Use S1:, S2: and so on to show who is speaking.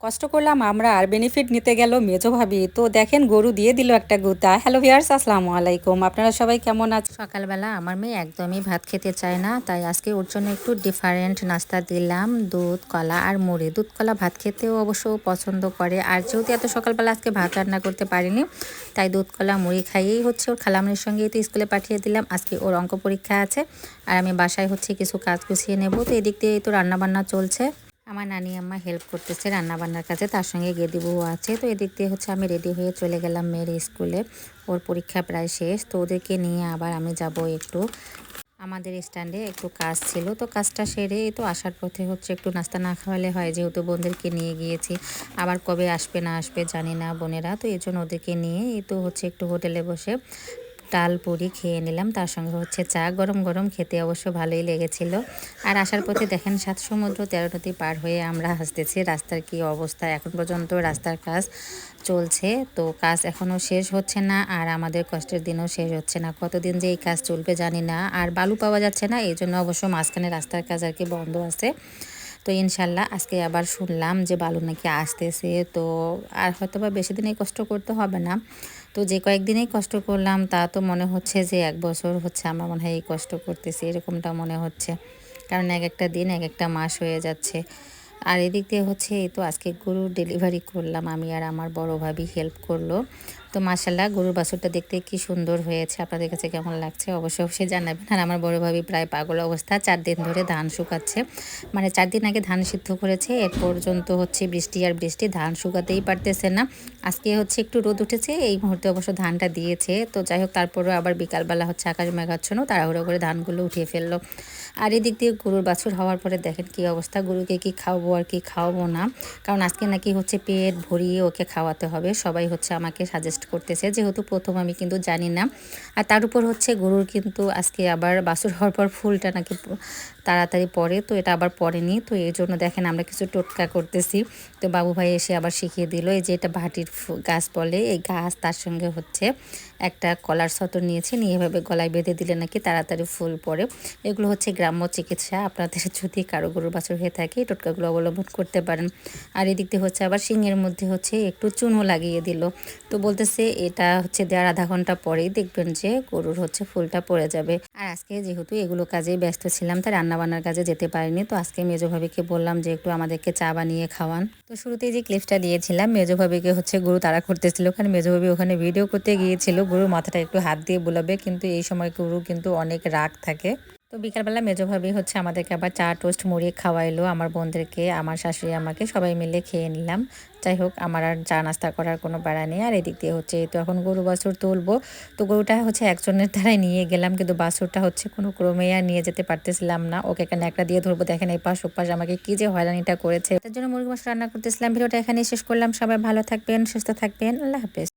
S1: কষ্ট করলাম আমরা আর বেনিফিট নিতে গেল মেজো ভাবি। তো দেখেন গরু দিয়ে দিল একটা গুতা। হ্যালো ভিউয়ার্স, আসসালামু আলাইকুম। আপনারা সবাই কেমন আছেন? সকালবেলা আমার মেয়ে একদমই ভাত খেতে চায় না, তাই আজকে ওর জন্য একটু ডিফারেন্ট নাস্তা দিলাম। দুধ কলা আর মুড়ি। দুধ কলা ভাত খেতেও অবশ্য পছন্দ করে, আর যেহেতু এত সকালবেলা আজকে ভাত রান্না করতে পারিনি, তাই দুধ কলা মুড়ি খাইয়েই হচ্ছে ওর খালামণির সঙ্গে তো স্কুলে পাঠিয়ে দিলাম। আজকে ওর অঙ্ক পরীক্ষা আছে, আর আমি বাসায় হচ্ছে কিছু কাজ গুছিয়ে নেব। তো এদিক দিয়ে তো রান্নাবান্না চলছে। আমার নানি আম্মা হেল্প করতেছে রান্নাবান্নার কাজে, তার সঙ্গে গেদি বউ আছে। তো এদিক দিয়ে হচ্ছে আমি রেডি হয়ে চলে গেলাম মেয়ের স্কুলে। ওর পরীক্ষা প্রায় শেষ, তো ওদেরকে নিয়ে আবার আমি যাব একটু আমাদের স্ট্যান্ডে, একটু কাজ ছিল। তো কাজটা সেরে তো আসার পথে হচ্ছে একটু নাস্তা না খাওয়ালে হয়, যেহেতু বোনদেরকে নিয়ে গিয়েছি। আবার কবে আসবে না আসবে জানি না বোনেরা, তো এই জন্য ওদেরকে নিয়ে তো হচ্ছে একটু হোটেলে বসে ডাল পুরি খেয়ে নিলাম। তার সঙ্গে হচ্ছে চা, গরম গরম খেতে অবশ্য ভালোই লেগেছিল। আর আসার পথে দেখেন 7 সমুদ্র 13 নদী পার হয়ে আমরা হাসতেছি। রাস্তার কি অবস্থা, এখন পর্যন্ত রাস্তার কাজ চলছে, তো কাজ এখনও শেষ হচ্ছে না, আর আমাদের কষ্টের দিনও শেষ হচ্ছে না। কতদিন যে এই কাজ চলবে জানি না। আর বালু পাওয়া যাচ্ছে না, এই জন্য অবশ্য মাঝখানে রাস্তার কাজ আর কি বন্ধ আছে। তো ইনশাল্লাহ আজকে আবার শুনলাম যে বালু নাকি আসতেছে, তো আর হয়তো বা বেশি দিনই কষ্ট করতে হবে না। তো যে কয়েকদিনেই কষ্ট করলাম তা তো মনে হচ্ছে যে 1 বছর হচ্ছে আমরা মনে হয় এই কষ্ট করতেছি, এরকমটা মনে হচ্ছে। কারণ এক একটা দিন এক একটা মাস হয়ে যাচ্ছে। আর এদিক দিয়ে হচ্ছে এই তো আজকে গরুর ডেলিভারি করলাম আমি, আর আমার বড় ভাবি হেল্প করলো। তো মাশাল্লাহ গরুর বাছুরটা দেখতে কি সুন্দর হয়েছে, আপনাদের কাছে কেমন লাগছে অবশ্যই অবশ্যই জানাবেন। আর আমার বড় ভাবি প্রায় পাগল অবস্থা, 4 দিন ধরে ধান শুকাচ্ছে। মানে 4 দিন আগে ধান সিদ্ধ করেছে, এর পর্যন্ত হচ্ছে বৃষ্টি আর বৃষ্টি, ধান শুকাতেই পারতেছে না। আজকে হচ্ছে একটু রোদ উঠেছে, এই মুহূর্তে অবশ্য ধানটা দিয়েছে। তো যাই হোক, তারপরেও আবার বিকালবেলা হচ্ছে আকাশ মেঘাচ্ছন্ন, তাড়াহুড়ো করে ধানগুলো উঠিয়ে ফেললো। আর এদিক দিয়ে গরুর বাছুর হওয়ার পরে দেখেন কি অবস্থা, গরুকে কি খাওয়াবো আর কি খাওয়াবো না, কারণ আজকে নাকি হচ্ছে পেট ভরিয়ে ওকে খাওয়াতে হবে। সবাই হচ্ছে আমাকে সাজেস্ট করতেছে, যেহেতু প্রথম আমি কিন্তু জানি না। আর তার উপর হচ্ছে গরুর কিন্তু আজকে আবার বাছুর হওয়ার পর ফুলটা নাকি তাড়াতাড়ি পড়ে, তো এটা আবার পড়েনি। তো এই জন্য দেখেন আমরা কিছু টোটকা করতেছি। তো বাবু ভাই এসে আবার শিখিয়ে দিল, এই যে এটা ভাটির গাছ বলে, এই গাছ, তার সঙ্গে হচ্ছে একটা কলার সতর নিয়েছে, নিয়ে এভাবে গলায় বেঁধে দিলে নাকি তাড়াতাড়ি ফুল পড়ে। এগুলো হচ্ছে গ্রাম্য চিকিৎসা, আপনাদের যদি কারো গরুর বাছুর হয়ে থাকে এই টোটকাগুলো অবলম্বন করতে পারেন। আর এদিক দিয়ে হচ্ছে আবার শিঙের মধ্যে হচ্ছে একটু চুনও লাগিয়ে দিল। তো বলতেছে এটা হচ্ছে দেওয়ার আধা ঘন্টা পরেই দেখবেন যে গরুর হচ্ছে ফুলটা পড়ে যাবে। আর আজকে যেহেতু এগুলো কাজেই ব্যস্ত ছিলাম, তাই রান্নাবান্নার কাজে যেতে পারিনি। তো আজকে মেজো ভাবিকে বললাম যে একটু আমাদেরকে চা বানিয়ে খাওয়ান। তো শুরুতেই যে ক্লিপটা দিয়েছিলাম, মেজো ভাবিকে হচ্ছে গরু তাড়া করতেছিল, কারণ মেজো ভাবি ওখানে ভিডিও করতে গিয়েছিল গরুর মাথাটা একটু হাত দিয়ে বুলাবে, কিন্তু এই সময় গরু কিন্তু অনেক রাগ থাকে। তো বিকালবেলা মেজো ভাবি হচ্ছে আমাদেরকে আবার চা টোস্ট মুড়ি খাওয়াইলো, আমার বোনদেরকে, আমার শাশুড়ি আমাকে, সবাই মিলে খেয়ে নিলাম। যাই হোক, আমার আর চা নাস্তা করার কোনো বেড়া নেই। আর এদিক দিয়ে হচ্ছে তো এখন গরু বাছুর তুলবো। তো গরুটা হচ্ছে একজনের দ্বারাই নিয়ে গেলাম, কিন্তু বাছুরটা হচ্ছে কোনো ক্রমে আর নিয়ে যেতে পারতেছিলাম না। ওকে একটা ন্যাকড়া দিয়ে ধরবো, দেখেন এই পাশ ওপাশ আমাকে কি যে হয়রানিটা করেছে। তার জন্য মুরগি মাছ রান্না করতেছিলাম। ভিডিওটা এখানেই শেষ করলাম। সবাই ভালো থাকবেন, সুস্থ থাকবেন, আল্লাহ হাফেজ।